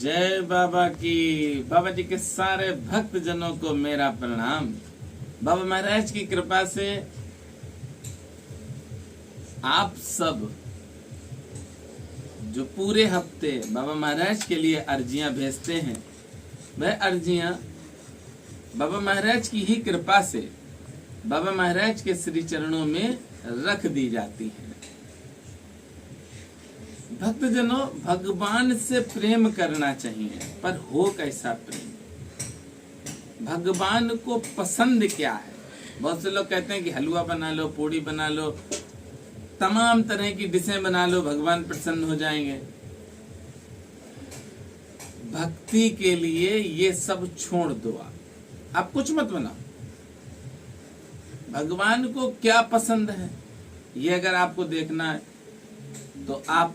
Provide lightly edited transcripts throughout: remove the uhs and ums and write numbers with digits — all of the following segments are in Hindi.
जय बाबा की। बाबा जी के सारे भक्त जनों को मेरा प्रणाम। बाबा महाराज की कृपा से आप सब जो पूरे हफ्ते बाबा महाराज के लिए अर्जियां भेजते हैं, वह अर्जियां बाबा महाराज की ही कृपा से बाबा महाराज के श्री चरणों में रख दी जाती हैं। भक्तजनों, भगवान से प्रेम करना चाहिए, पर हो कैसा प्रेम? भगवान को पसंद क्या है? बहुत से लोग कहते हैं कि हलवा बना लो, पूड़ी बना लो, तमाम तरह की डिशें बना लो, भगवान प्रसन्न हो जाएंगे। भक्ति के लिए ये सब छोड़ दो। आप कुछ मत बनाओ। भगवान को क्या पसंद है ये अगर आपको देखना है तो आप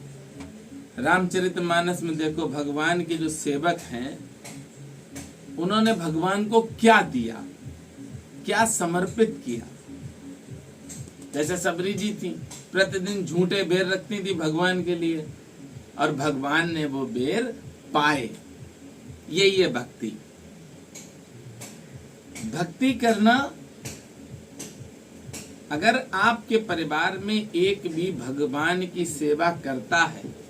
रामचरितमानस में देखो। भगवान के जो सेवक हैं उन्होंने भगवान को क्या दिया, क्या समर्पित किया। जैसे सबरी जी थी, प्रतिदिन झूठे बेर रखती थी भगवान के लिए, और भगवान ने वो बेर पाए। यही है भक्ति। भक्ति करना, अगर आपके परिवार में एक भी भगवान की सेवा करता है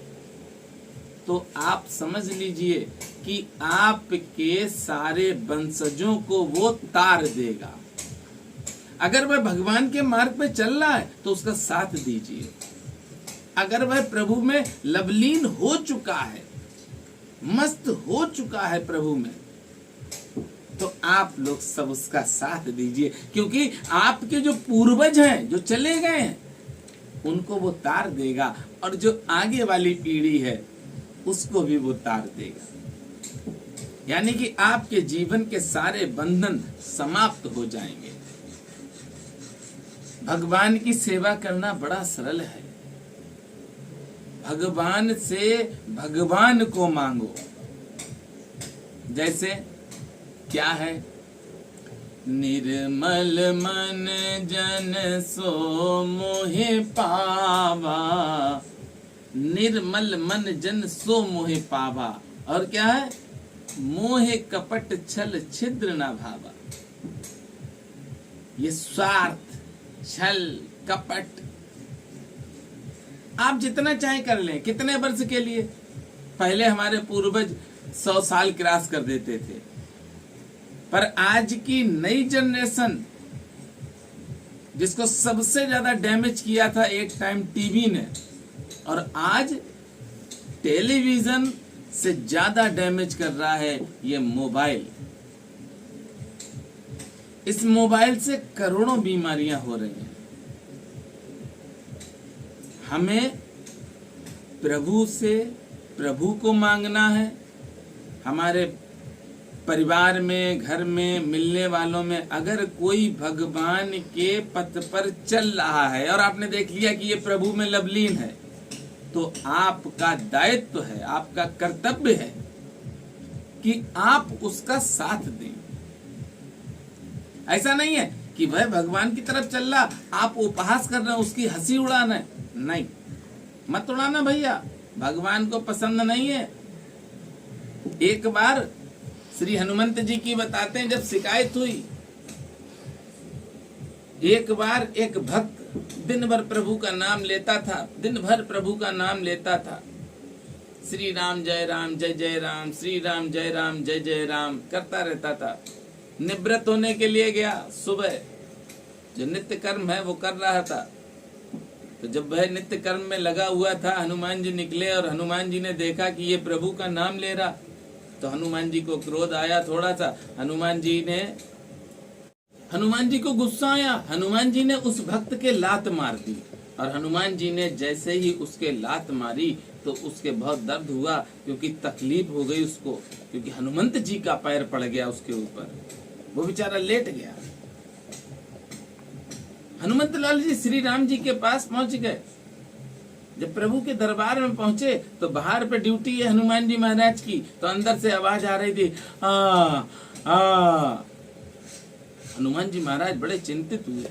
तो आप समझ लीजिए कि आपके सारे वंशजों को वो तार देगा। अगर वह भगवान के मार्ग पे चल रहा है तो उसका साथ दीजिए। अगर वह प्रभु में लवलीन हो चुका है, मस्त हो चुका है प्रभु में, तो आप लोग सब उसका साथ दीजिए, क्योंकि आपके जो पूर्वज हैं, जो चले गए हैं, उनको वो तार देगा, और जो आगे वाली पीढ़ी है उसको भी वो तार देगा। यानी कि आपके जीवन के सारे बंधन समाप्त हो जाएंगे। भगवान की सेवा करना बड़ा सरल है। भगवान से भगवान को मांगो। जैसे क्या है? निर्मल मन जन सो मोहे पावा, निर्मल मन जन सो मोहे पावा। और क्या है? मोहे कपट छल छिद्र न भावा। ये स्वार्थ, छल, कपट आप जितना चाहे कर लें। कितने वर्ष के लिए? पहले हमारे पूर्वज 100 साल क्रॉस कर देते थे, पर आज की नई जनरेशन, जिसको सबसे ज्यादा डैमेज किया था एक टाइम टीवी ने, और आज टेलीविजन से ज्यादा डैमेज कर रहा है ये मोबाइल। इस मोबाइल से करोड़ों बीमारियां हो रही हैं। हमें प्रभु से प्रभु को मांगना है। हमारे परिवार में, घर में, मिलने वालों में अगर कोई भगवान के पथ पर चल रहा है और आपने देख लिया कि ये प्रभु में लवलीन है, तो आपका दायित्व है, आपका कर्तव्य है कि आप उसका साथ दें। ऐसा नहीं है कि वह भगवान की तरफ चल रहा, आप उपहास कर रहे हैं, उसकी हंसी उड़ाना है। नहीं, मत उड़ाना भैया, भगवान को पसंद नहीं है। एक बार श्री हनुमंत जी की बताते हैं, जब शिकायत हुई, एक बार एक भक्त दिन भर प्रभु का नाम लेता था, दिन भर प्रभु का नाम लेता था। श्री राम जय राम जय जय राम, श्री राम जय राम जय जय राम करता रहता था। निवृत्त होने के लिए गया, सुबह जो नित्य कर्म है वो कर रहा था। तो जब वह नित्य कर्म में लगा हुआ था, हनुमान जी निकले और हनुमान जी ने देखा कि ये प्रभु का नाम ले रहा, तो हनुमान जी को क्रोध आया थोड़ा सा। हनुमान जी को गुस्सा आया। हनुमान जी ने उस भक्त के लात मार दी, और हनुमान जी ने जैसे ही उसके लात मारी तो उसके बहुत दर्द हुआ, क्योंकि तकलीफ हो गई उसको, क्योंकि हनुमंत जी का पैर पड़ गया उसके ऊपर, वो बेचारा लेट गया। हनुमंत लाल जी श्री राम जी के पास पहुंच गए। जब प्रभु के दरबार में पहुंचे तो बाहर पे ड्यूटी है हनुमान जी महाराज की, तो अंदर से आवाज आ रही थी, हनुमान जी महाराज बड़े चिंतित हुए,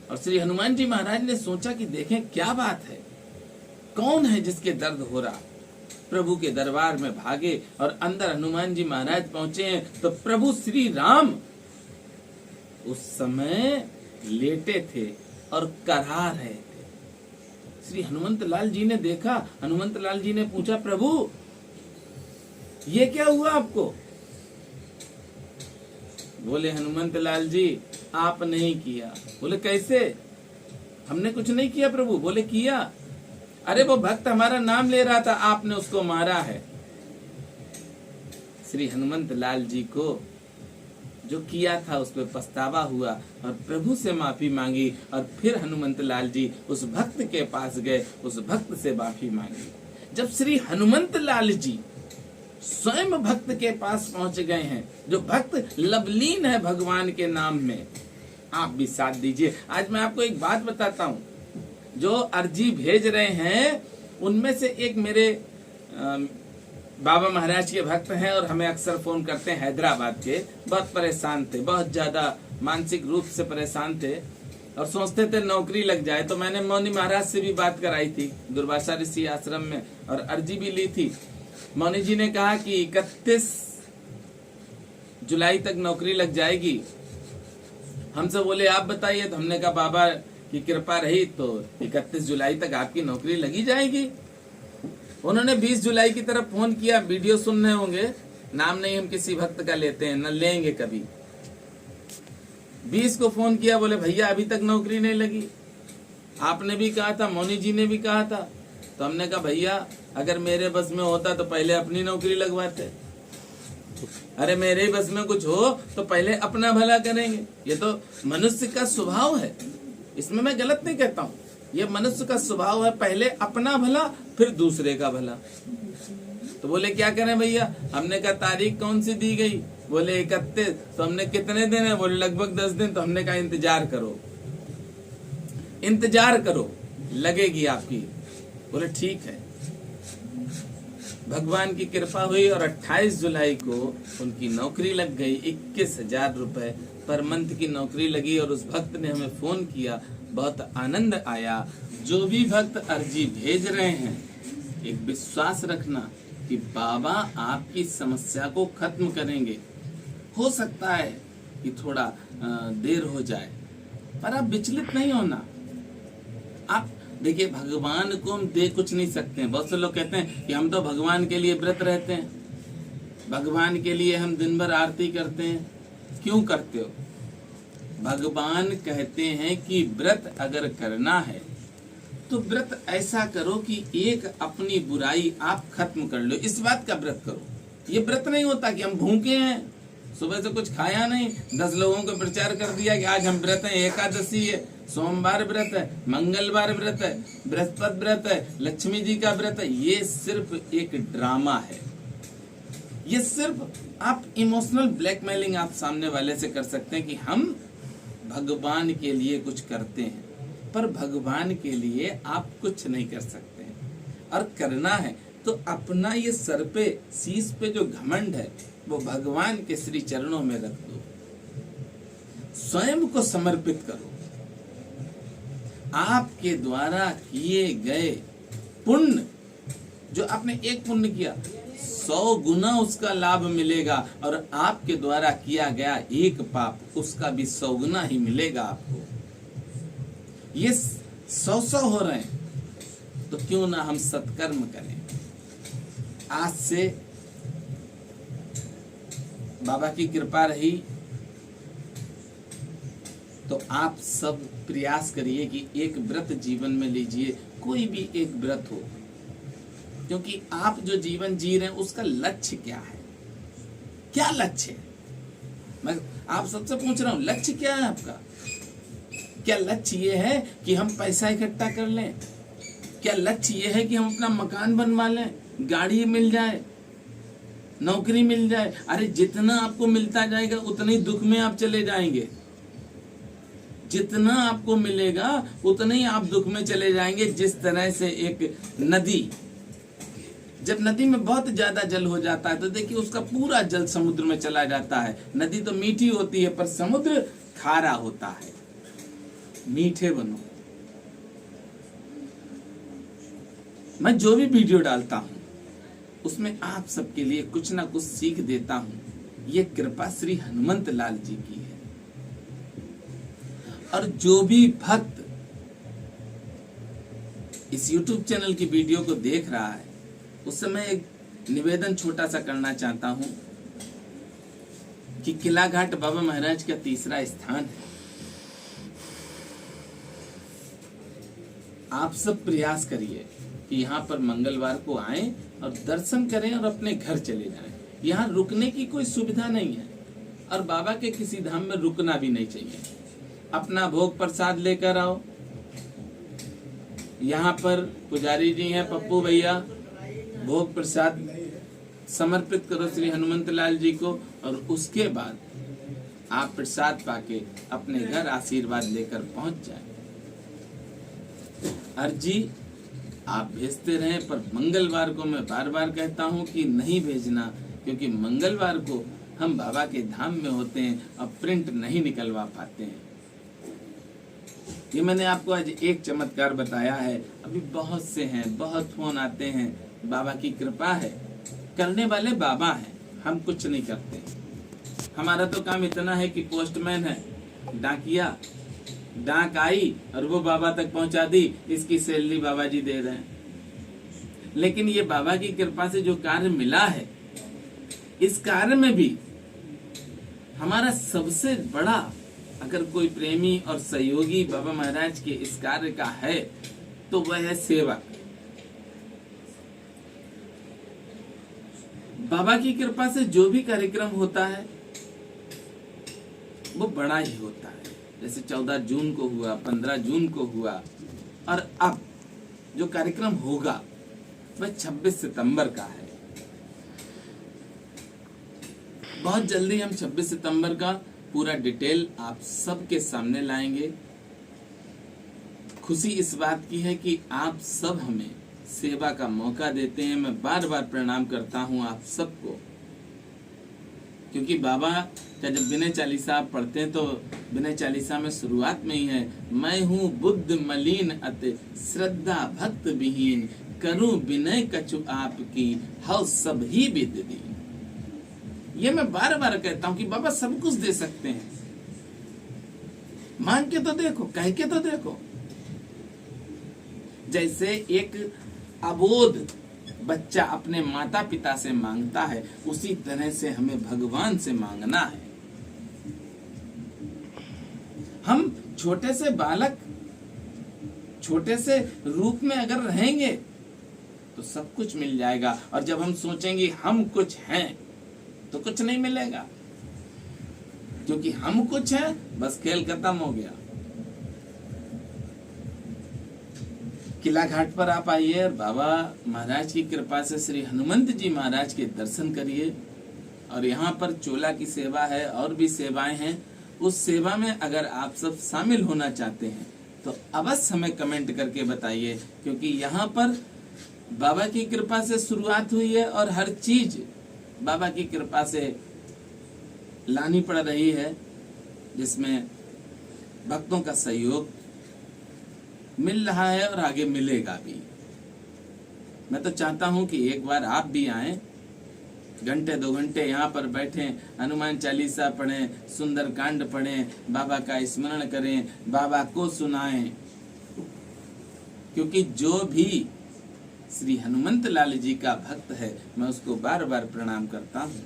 और श्री हनुमान जी महाराज ने सोचा कि देखें क्या बात है, कौन है जिसके दर्द हो रहा। प्रभु के दरबार में भागे और अंदर हनुमान जी महाराज पहुंचे हैं तो प्रभु श्री राम उस समय लेटे थे और करा रहे थे। श्री हनुमंत लाल जी ने देखा, हनुमंत लाल जी ने पूछा, प्रभु ये क्या हुआ आपको? बोले, हनुमंत लाल जी आप नहीं किया। बोले, कैसे? हमने कुछ नहीं किया प्रभु। बोले, किया। अरे वो भक्त हमारा नाम ले रहा था, आपने उसको मारा है। श्री हनुमंत लाल जी को जो किया था उस पर पछतावा हुआ और प्रभु से माफी मांगी और फिर हनुमंत लाल जी उस भक्त के पास गए, उस भक्त से माफी मांगी। जब श्री हनुमंत लाल जी स्वयं भक्त के पास पहुंच गए हैं, जो भक्त लवलीन है भगवान के नाम में, आप भी साथ दीजिए। आज मैं आपको एक बात बताता हूँ, जो अर्जी भेज रहे हैं उनमें से एक मेरे बाबा महाराज के भक्त हैं और हमें अक्सर फोन करते हैं, हैदराबाद के। बहुत परेशान थे, बहुत ज्यादा मानसिक रूप से परेशान थे और सोचते थे नौकरी लग जाए। तो मैंने मौनी महाराज से भी बात कराई थी दुर्वासा ऋषि आश्रम में और अर्जी भी ली थी। मौनी जी ने कहा कि 31 जुलाई तक नौकरी लग जाएगी। हमसे बोले आप बताइए, तो हमने कहा बाबा की कृपा रही तो 31 जुलाई तक आपकी नौकरी लगी जाएगी। उन्होंने 20 जुलाई की तरफ फोन किया, वीडियो सुन रहे होंगे, नाम नहीं हम किसी भक्त का लेते हैं, न लेंगे कभी। 20 को फोन किया, बोले भैया अभी तक नौकरी नहीं लगी। आपने भी कहा था, मौनी जी ने भी कहा था। तो हमने कहा भैया अगर मेरे बस में होता तो पहले अपनी नौकरी लगवाते, अरे मेरे बस में कुछ हो तो पहले अपना भला करेंगे। ये तो मनुष्य का स्वभाव है, इसमें मैं गलत नहीं कहता हूँ। ये मनुष्य का स्वभाव है, पहले अपना भला फिर दूसरे का भला। तो बोले क्या करें भैया? हमने कहा तारीख कौन सी दी गई? बोले 31। तो हमने कितने दिन है? बोले लगभग 10 दिन। तो हमने कहा इंतजार करो, इंतजार करो, लगेगी आपकी। बोले ठीक है। भगवान की कृपा हुई और 28 जुलाई को उनकी नौकरी लग गई। 21,000 रुपए पर मंथ की नौकरी लगी और उस भक्त ने हमें फोन किया, बहुत आनंद आया। जो भी भक्त अर्जी भेज रहे हैं, एक विश्वास रखना कि बाबा आपकी समस्या को खत्म करेंगे। हो सकता है कि थोड़ा देर हो जाए, पर आप विचलित नहीं होना। आप देखिए, भगवान को हम दे कुछ नहीं सकते हैं। बहुत से लोग कहते हैं कि हम तो भगवान के लिए व्रत रहते हैं, भगवान के लिए हम दिन भर आरती करते हैं। क्यों करते हो? भगवान कहते हैं कि व्रत अगर करना है तो व्रत ऐसा करो कि एक अपनी बुराई आप खत्म कर लो, इस बात का व्रत करो। ये व्रत नहीं होता कि हम भूखे हैं, सुबह से कुछ खाया नहीं, 10 लोगों को प्रचार कर दिया कि आज हम व्रत हैं, एकादशी है, सोमवार व्रत है, मंगलवार व्रत है, बृहस्पति व्रत है, लक्ष्मी जी का व्रत है। ये सिर्फ एक ड्रामा है। ये सिर्फ आप इमोशनल ब्लैकमेलिंग आप सामने वाले से कर सकते हैं कि हम भगवान के लिए कुछ करते हैं, पर भगवान के लिए आप कुछ नहीं कर सकते हैं। और करना है तो अपना ये सर पे, शीश पे जो घमंड है वो भगवान के श्री चरणों में रख दो, स्वयं को समर्पित करो। आपके द्वारा किए गए पुण्य, जो आपने एक पुण्य किया 100 गुना उसका लाभ मिलेगा, और आपके द्वारा किया गया एक पाप, उसका भी 100 गुना ही मिलेगा आपको। ये 100 हो रहे हैं, तो क्यों ना हम सत्कर्म करें। आज से बाबा की कृपा रही तो आप सब प्रयास करिए कि एक व्रत जीवन में लीजिए, कोई भी एक व्रत हो, क्योंकि आप जो जीवन जी रहे हैं उसका लक्ष्य क्या है? क्या लक्ष्य है? मैं आप सबसे पूछ रहा हूं, लक्ष्य क्या है आपका? क्या लक्ष्य ये है कि हम पैसा इकट्ठा कर लें? क्या लक्ष्य ये है कि हम अपना मकान बनवा लें, गाड़ी मिल जाए, नौकरी मिल जाए? अरे जितना आपको मिलता जाएगा उतने ही दुख में आप चले जाएंगे। जितना आपको मिलेगा उतने ही आप दुख में चले जाएंगे। जिस तरह से एक नदी, जब नदी में बहुत ज्यादा जल हो जाता है तो देखिए उसका पूरा जल समुद्र में चला जाता है। नदी तो मीठी होती है पर समुद्र खारा होता है। मीठे बनो। मैं जो भी वीडियो डालता हूं उसमें आप सबके लिए कुछ ना कुछ सीख देता हूं। ये कृपा श्री हनुमंत लाल जी की है। और जो भी भक्त इस YouTube चैनल की वीडियो को देख रहा है, उस समय एक निवेदन छोटा सा करना चाहता हूं कि किला घाट बाबा महाराज का तीसरा स्थान है। आप सब प्रयास करिए कि यहाँ पर मंगलवार को आएं और दर्शन करें और अपने घर चले जाएं। यहाँ रुकने की कोई सुविधा नहीं है और बाबा के किसी धाम में रुकना भी नहीं चाहिए। अपना भोग प्रसाद लेकर आओ। यहाँ पर पुजारी जी हैं पप्पू भैया, भोग प्रसाद समर्पित करो श्री हनुमंत लाल जी को और उसके बाद आप प्रसाद पाके अपने घर आशीर्वाद लेकर पहुंच जाएं। अर्जी आप भेजते रहें, पर मंगलवार को मैं बार बार कहता हूं कि नहीं भेजना, क्योंकि मंगलवार को हम बाबा के धाम में होते हैं और प्रिंट नहीं निकलवा पाते हैं। ये मैंने आपको आज एक चमत्कार बताया है, अभी बहुत से हैं, बहुत फोन आते हैं। बाबा की कृपा है, करने वाले बाबा हैं, हम कुछ नहीं करते। हमारा तो काम इतना है कि पोस्टमैन है, डाकिया, डाक आई और वो बाबा तक पहुंचा दी, इसकी सैलरी बाबा जी दे रहे हैं। लेकिन ये बाबा की कृपा से जो कार्य मिला है, इस कार्य में भी हमारा सबसे बड़ा अगर कोई प्रेमी और सहयोगी बाबा महाराज के इस कार्य का है तो वह है सेवक। बाबा की कृपा से जो भी कार्यक्रम होता है वो बड़ा ही होता है। जैसे 14 जून को हुआ, 15 जून को हुआ, और अब जो कार्यक्रम होगा वह 26 सितंबर का है। बहुत जल्दी हम 26 सितंबर का पूरा डिटेल आप सबके सामने लाएंगे। खुशी इस बात की है कि आप सब हमें सेवा का मौका देते हैं। मैं बार बार प्रणाम करता हूं आप सबको, क्योंकि बाबा का जब विनय चालीसा आप पढ़ते हैं तो विनय चालीसा में शुरुआत में ही है, मैं हूँ बुद्ध मलिन अति श्रद्धा भक्त विहीन, करूं विनय कछु आपकी हौ सब ही विद दी। ये मैं बार बार कहता हूं कि बाबा सब कुछ दे सकते हैं, मांग के तो देखो, कह के तो देखो। जैसे एक अबोध बच्चा अपने माता पिता से मांगता है, उसी तरह से हमें भगवान से मांगना है। हम छोटे से बालक, छोटे से रूप में अगर रहेंगे तो सब कुछ मिल जाएगा, और जब हम सोचेंगे हम कुछ हैं तो कुछ नहीं मिलेगा, क्योंकि हम कुछ हैं, बस खेल खत्म हो गया। किला घाट पर आप आइए और बाबा महाराज की कृपा से श्री हनुमंत जी महाराज के दर्शन करिए। और यहाँ पर चोला की सेवा है और भी सेवाएं हैं, उस सेवा में अगर आप सब शामिल होना चाहते हैं तो अवश्य हमें कमेंट करके बताइए, क्योंकि यहाँ पर बाबा की कृपा से शुरुआत हुई है और हर चीज बाबा की कृपा से लानी पड़ रही है, जिसमें भक्तों का सहयोग मिल रहा है और आगे मिलेगा भी। मैं तो चाहता हूं कि एक बार आप भी आएं, घंटे 2 घंटे यहाँ पर बैठें, हनुमान चालीसा पढ़ें, सुंदर कांड पढ़ें, बाबा का स्मरण करें, बाबा को सुनाएं। क्योंकि जो भी श्री हनुमंत लाल जी का भक्त है, मैं उसको बार बार प्रणाम करता हूँ।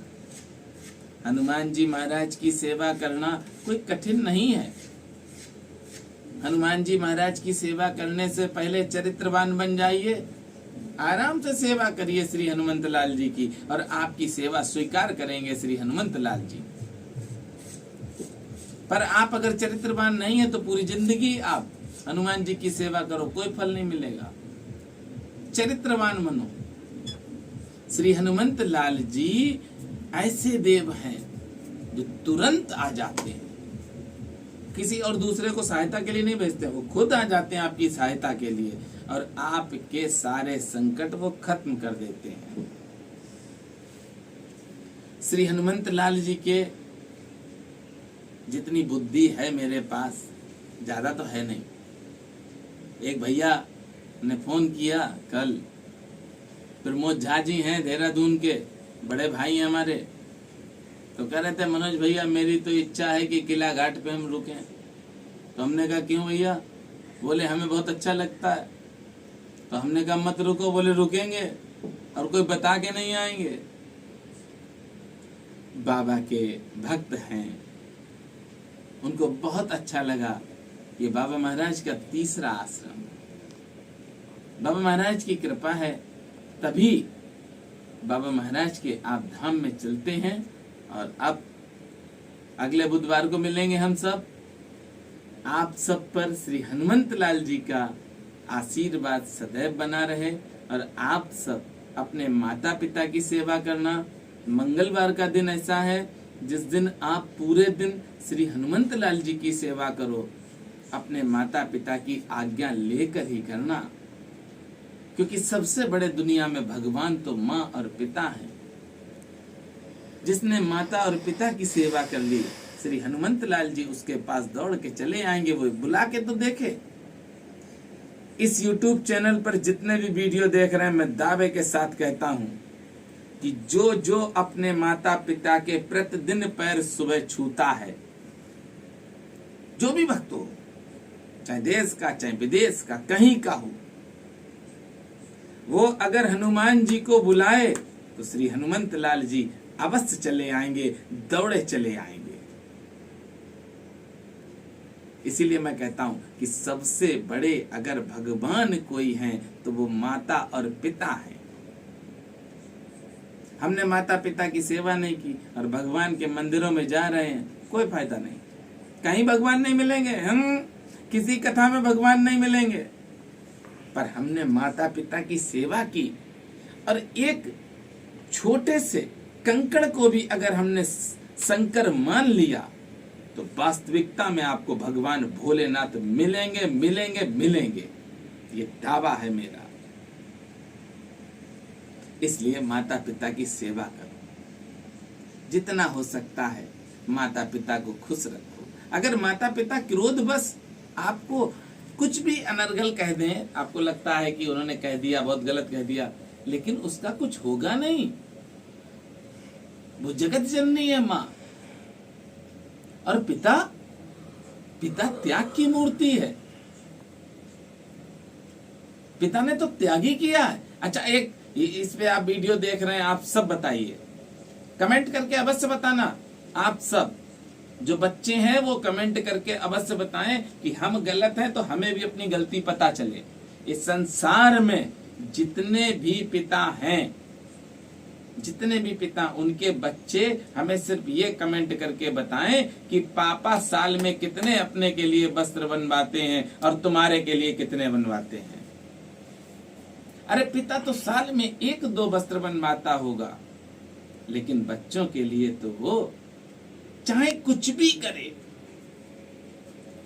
हनुमान जी महाराज की सेवा करना कोई कठिन नहीं है। हनुमान जी महाराज की सेवा करने से पहले चरित्रवान बन जाइए, आराम से सेवा करिए श्री हनुमंत लाल जी की, और आपकी सेवा स्वीकार करेंगे श्री हनुमंत लाल जी। पर आप अगर चरित्रवान नहीं है तो पूरी जिंदगी आप हनुमान जी की सेवा करो, कोई फल नहीं मिलेगा। चरित्रवान बनो। श्री हनुमंत लाल जी ऐसे देव हैं जो तुरंत आ जाते हैं, किसी और दूसरे को सहायता के लिए नहीं भेजते, वो खुद आ जाते हैं आपकी सहायता के लिए, और आपके सारे संकट वो खत्म कर देते हैं। श्री हनुमंत लाल जी के जितनी बुद्धि है मेरे पास, ज्यादा तो है नहीं। एक भैया ने फोन किया कल प्रमोद झा जी हैं देहरादून के, बड़े भाई हैं हमारे, तो कह रहे थे मनोज भैया मेरी तो इच्छा है कि किला घाट पे हम रुकें। तो हमने कहा क्यों भैया? बोले हमें बहुत अच्छा लगता है। तो हमने कहा मत रुको। बोले रुकेंगे और कोई बता के नहीं आएंगे। बाबा के भक्त हैं, उनको बहुत अच्छा लगा। ये बाबा महाराज का तीसरा आश्रम। बाबा महाराज की कृपा है तभी बाबा महाराज के आप धाम में चलते हैं। और अब अगले बुधवार को मिलेंगे हम सब। आप सब पर श्री हनुमंत लाल जी का आशीर्वाद सदैव बना रहे और आप सब अपने माता पिता की सेवा करना। मंगलवार का दिन ऐसा है जिस दिन आप पूरे दिन श्री हनुमंत लाल जी की सेवा करो। अपने माता पिता की आज्ञा लेकर ही करना, क्योंकि सबसे बड़े दुनिया में भगवान तो माँ और पिता हैं। जिसने माता और पिता की सेवा कर ली, श्री हनुमंत लाल जी उसके पास दौड़ के चले आएंगे। वो बुला के तो देखे। इस YouTube चैनल पर जितने भी वीडियो देख रहे हैं, मैं दावे के साथ कहता हूं कि जो जो अपने माता पिता के प्रतिदिन पैर सुबह छूता है, जो भी भक्त हो, चाहे देश का चाहे विदेश का, कहीं का हो, वो अगर हनुमान जी को बुलाए तो श्री हनुमंत लाल जी अवश्य चले आएंगे, दौड़े चले आएंगे। इसीलिए मैं कहता हूं कि सबसे बड़े अगर भगवान कोई हैं तो वो माता और पिता हैं। हमने माता पिता की सेवा नहीं की और भगवान के मंदिरों में जा रहे हैं, कोई फायदा नहीं। कहीं भगवान नहीं मिलेंगे, हम किसी कथा में भगवान नहीं मिलेंगे, पर हमने माता पिता की सेवा की और एक छोटे से कंकड़ को भी अगर हमने शंकर मान लिया तो वास्तविकता में आपको भगवान भोलेनाथ मिलेंगे मिलेंगे मिलेंगे। ये दावा है मेरा। इसलिए माता पिता की सेवा करो, जितना हो सकता है माता पिता को खुश रखो। अगर माता पिता क्रोधवश आपको कुछ भी अनर्गल कह दें, आपको लगता है कि उन्होंने कह दिया, बहुत गलत कह दिया, लेकिन उसका कुछ होगा नहीं। वो जगत जननी है माँ। और पिता त्याग की मूर्ति है। पिता ने तो त्याग ही किया है। अच्छा, एक इस पे आप वीडियो देख रहे हैं, आप सब बताइए, कमेंट करके अवश्य बताना। आप सब जो बच्चे हैं वो कमेंट करके अवश्य बताएं कि हम गलत हैं तो हमें भी अपनी गलती पता चले। इस संसार में जितने भी पिता हैं, जितने भी पिता, उनके बच्चे हमें सिर्फ ये कमेंट करके बताएं कि पापा साल में कितने अपने के लिए वस्त्र बनवाते हैं और तुम्हारे के लिए कितने बनवाते हैं। अरे पिता तो साल में 1-2 वस्त्र बनवाता होगा, लेकिन बच्चों के लिए तो वो चाहे कुछ भी करे,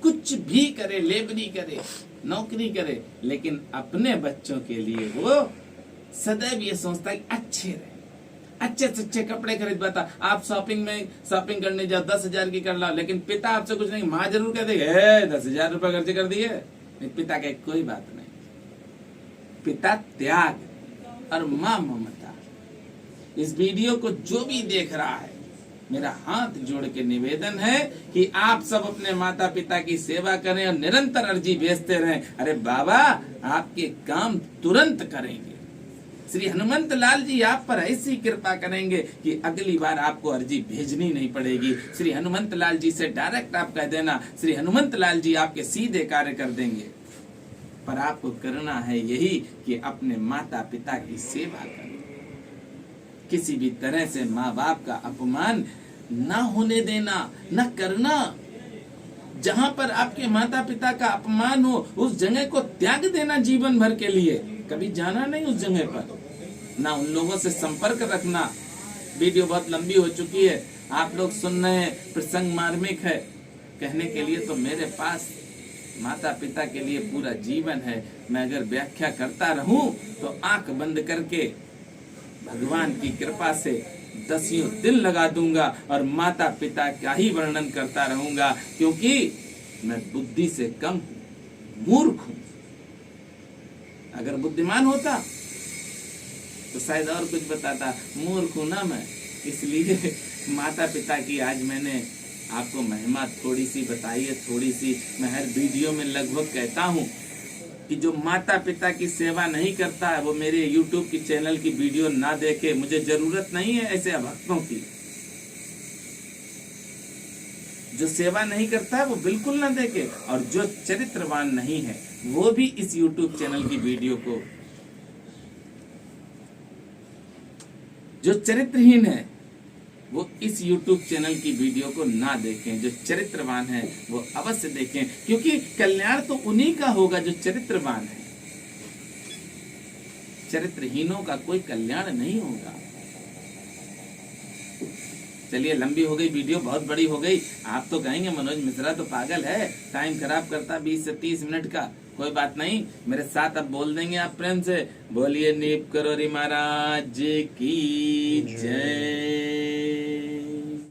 कुछ भी करे, लेबरी करे, नौकरी करे, लेकिन अपने बच्चों के लिए वो सदैव ये सोचता है अच्छे रहे, अच्छे से अच्छे कपड़े खरीदवाता। आप शॉपिंग करने जाओ, 10,000 की कर लो, लेकिन पिता आपसे कुछ नहीं, माँ जरूर कह देगी 10,000 रुपए खर्च कर दिए। पिता कहे कोई बात नहीं। पिता त्याग और माँ ममता। इस वीडियो को जो भी देख रहा है, मेरा हाथ जोड़ के निवेदन है कि आप सब अपने माता पिता की सेवा करें और निरंतर अर्जी भेजते रहें। अरे बाबा, आपके काम तुरंत करेंगे। श्री हनुमंत लाल जी आप पर ऐसी कृपा करेंगे कि अगली बार आपको अर्जी भेजनी नहीं पड़ेगी। श्री हनुमंत लाल जी से डायरेक्ट आप कह देना, श्री हनुमंत लाल जी आपके सीधे कार्य कर देंगे। पर आपको करना है यही कि अपने माता पिता की सेवा करें। किसी भी तरह से माँ बाप का अपमान ना होने देना, न करना। जहां पर आपके माता पिता का अपमान हो, उस जगह को त्याग देना जीवन भर के लिए। कभी जाना नहीं उस जगह पर, ना उन लोगों से संपर्क रखना। वीडियो बहुत लंबी हो चुकी है, आप लोग सुन रहे हैं, प्रसंग मार्मिक है। कहने के लिए तो मेरे पास माता पिता के लिए पूरा जीवन है। मैं अगर व्याख्या करता रहूं तो आंख बंद करके भगवान की कृपा से 10 दिन लगा दूंगा और माता पिता का ही वर्णन करता रहूंगा, क्योंकि मैं बुद्धि से कम हूं, मूर्ख हूं। अगर बुद्धिमान होता तो शायद और कुछ बताता। मूर्ख हूं ना मैं, इसलिए माता पिता की आज मैंने आपको महिमा थोड़ी सी बताई है, थोड़ी सी। मैं हर वीडियो में लगभग कहता हूं कि जो माता पिता की सेवा नहीं करता है वो मेरे YouTube की चैनल की वीडियो ना देखे। मुझे जरूरत नहीं है ऐसे अभक्तों की। जो सेवा नहीं करता है वो बिल्कुल ना देखे, और जो चरित्रवान नहीं है वो भी इस YouTube चैनल की वीडियो को, जो चरित्रहीन है वो इस YouTube चैनल की वीडियो को ना देखें। जो चरित्रवान है वो अवश्य देखें, क्योंकि कल्याण तो उन्हीं का होगा जो चरित्रवान है। चरित्रहीनों का कोई कल्याण नहीं होगा। चलिए, लंबी हो गई वीडियो, बहुत बड़ी हो गई। आप तो कहेंगे मनोज मिश्रा तो पागल है, टाइम खराब करता 20 से 30 मिनट का। कोई बात नहीं, मेरे साथ अब बोल देंगे आप प्रेम से। बोलिए नीप करो री महाराज की जय।